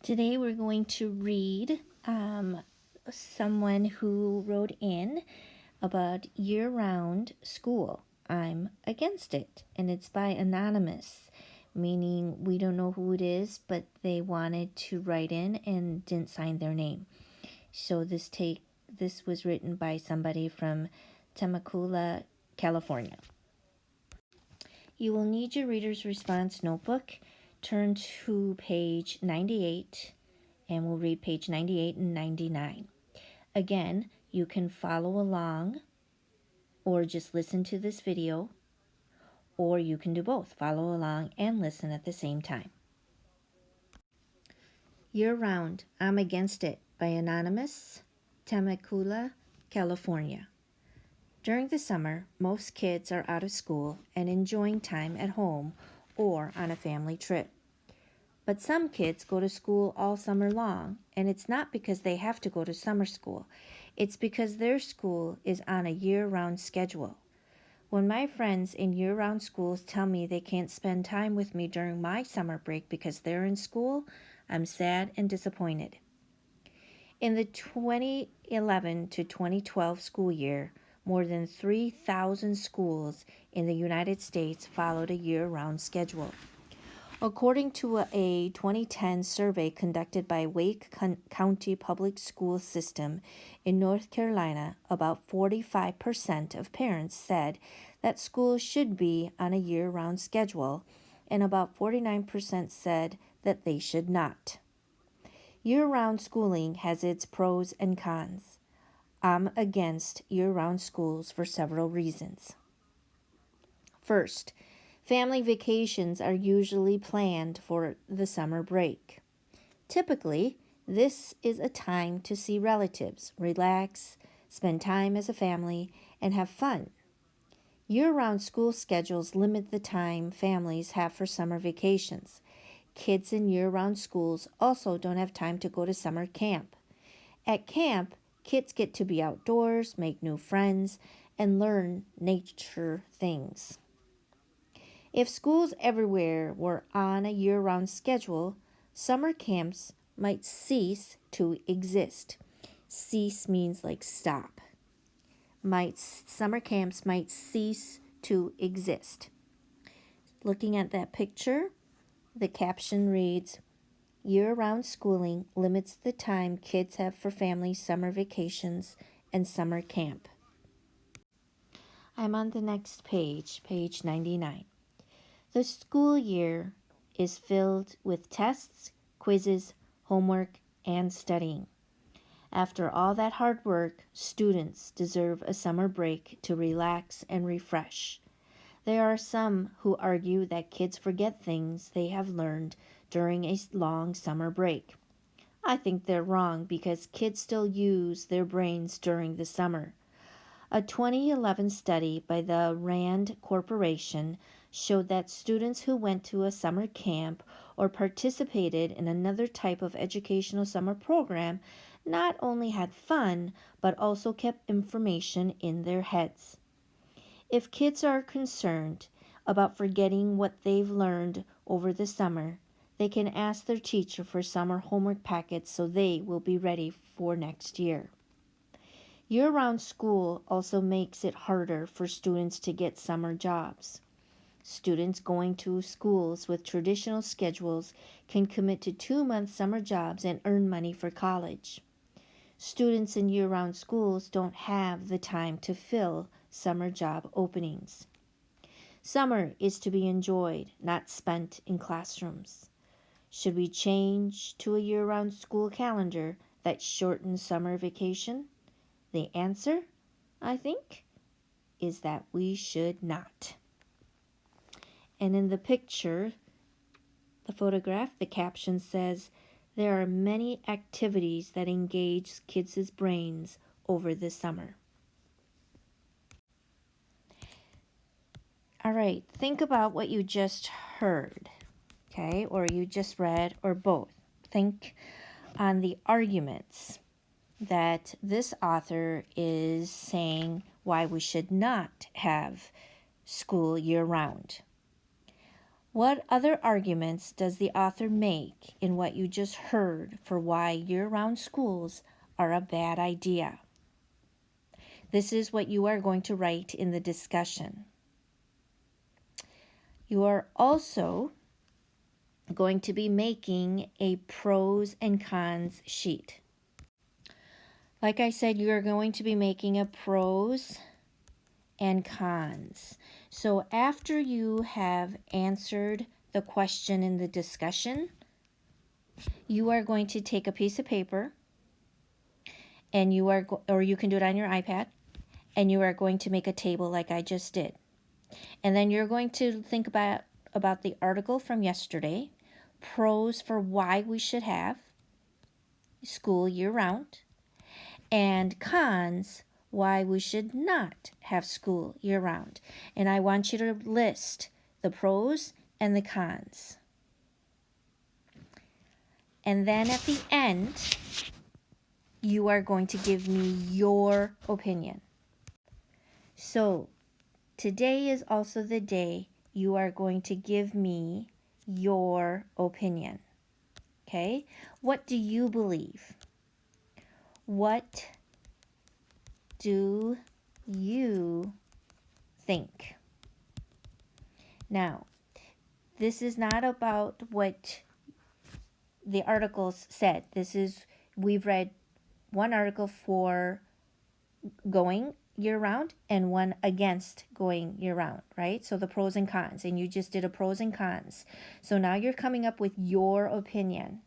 Today we're going to read someone who wrote in about year-round school. I'm against it, and it's by Anonymous, meaning we don't know who it is, but they wanted to write in and didn't sign their name. So this was written by somebody from Temecula, California. You will need your reader's response notebook. Turn to page 98, and we'll read page 98 and 99. Again, you can follow along or just listen to this video, or you can do both, follow along and listen at the same time. Year-round, I'm against it, by Anonymous, Temecula, California. During the summer, most kids are out of school and enjoying time at home or on a family trip. But some kids go to school all summer long, and it's not because they have to go to summer school. It's because their school is on a year-round schedule. When my friends in year-round schools tell me they can't spend time with me during my summer break because they're in school, I'm sad and disappointed. In the 2011 to 2012 school year, more than 3,000 schools in the United States followed a year-round schedule. According to a 2010 survey conducted by Wake County Public School System in North Carolina, about 45% of parents said that schools should be on a year-round schedule, and about 49% said that they should not. Year-round schooling has its pros and cons. I'm against year-round schools for several reasons. First, family vacations are usually planned for the summer break. Typically, this is a time to see relatives, relax, spend time as a family, and have fun. Year-round school schedules limit the time families have for summer vacations. Kids in year-round schools also don't have time to go to summer camp. At camp, kids get to be outdoors, make new friends, and learn nature things. If schools everywhere were on a year-round schedule, summer camps might cease to exist. Cease means like stop. Summer camps might cease to exist. Looking at that picture, the caption reads, "Year-round schooling limits the time kids have for family summer vacations and summer camp." I'm on the next page, page 99. The school year is filled with tests, quizzes, homework, and studying. After all that hard work, students deserve a summer break to relax and refresh. There are some who argue that kids forget things they have learned during a long summer break. I think they're wrong because kids still use their brains during the summer. A 2011 study by the Rand Corporation showed that students who went to a summer camp or participated in another type of educational summer program not only had fun, but also kept information in their heads. If kids are concerned about forgetting what they've learned over the summer, they can ask their teacher for summer homework packets so they will be ready for next year. Year-round school also makes it harder for students to get summer jobs. Students going to schools with traditional schedules can commit to 2-month summer jobs and earn money for college. Students in year-round schools don't have the time to fill summer job openings. Summer is to be enjoyed, not spent in classrooms. Should we change to a year-round school calendar that shortens summer vacation? The answer, I think, is that we should not. And in the picture, the photograph, the caption says, "There are many activities that engage kids' brains over the summer." All right, think about what you just heard, okay, or you just read, or both. Think on the arguments that this author is saying why we should not have school year-round. What other arguments does the author make in what you just heard for why year-round schools are a bad idea? This is what you are going to write in the discussion. You are also going to be making a pros and cons sheet. Like I said, you are going to be making a pros and cons. So after you have answered the question in the discussion, you are going to take a piece of paper and or you can do it on your iPad, and you are going to make a table like I just did. And then you're going to think about the article from yesterday, pros for why we should have school year-round, and cons why we should not have school year-round. And I want you to list the pros and the cons. And then at the end, you are going to give me your opinion. So today is also the day you are going to give me your opinion. Okay? What do you believe? What do you think? Now, this is not about what the articles said. We've read one article for going year-round and one against going year-round, right? So the pros and cons, and you just did a pros and cons. So now you're coming up with your opinion.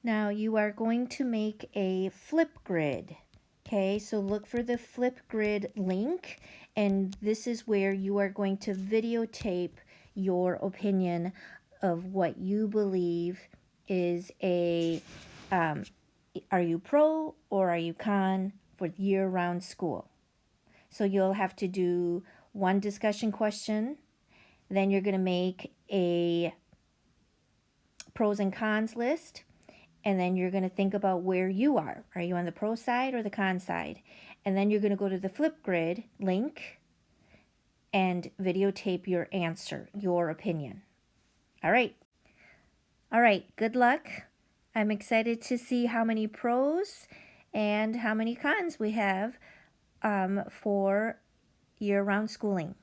Now you are going to make a Flipgrid. Okay, so look for the Flipgrid link, and this is where you are going to videotape your opinion of what you believe is are you pro or are you con for year-round school. So you'll have to do one discussion question, then you're going to make a pros and cons list, and then you're going to think about where you are. Are you on the pro side or the con side? And then you're going to go to the Flipgrid link and videotape your answer, your opinion. All right. All right, good luck. I'm excited to see how many pros and how many cons we have for year-round schooling.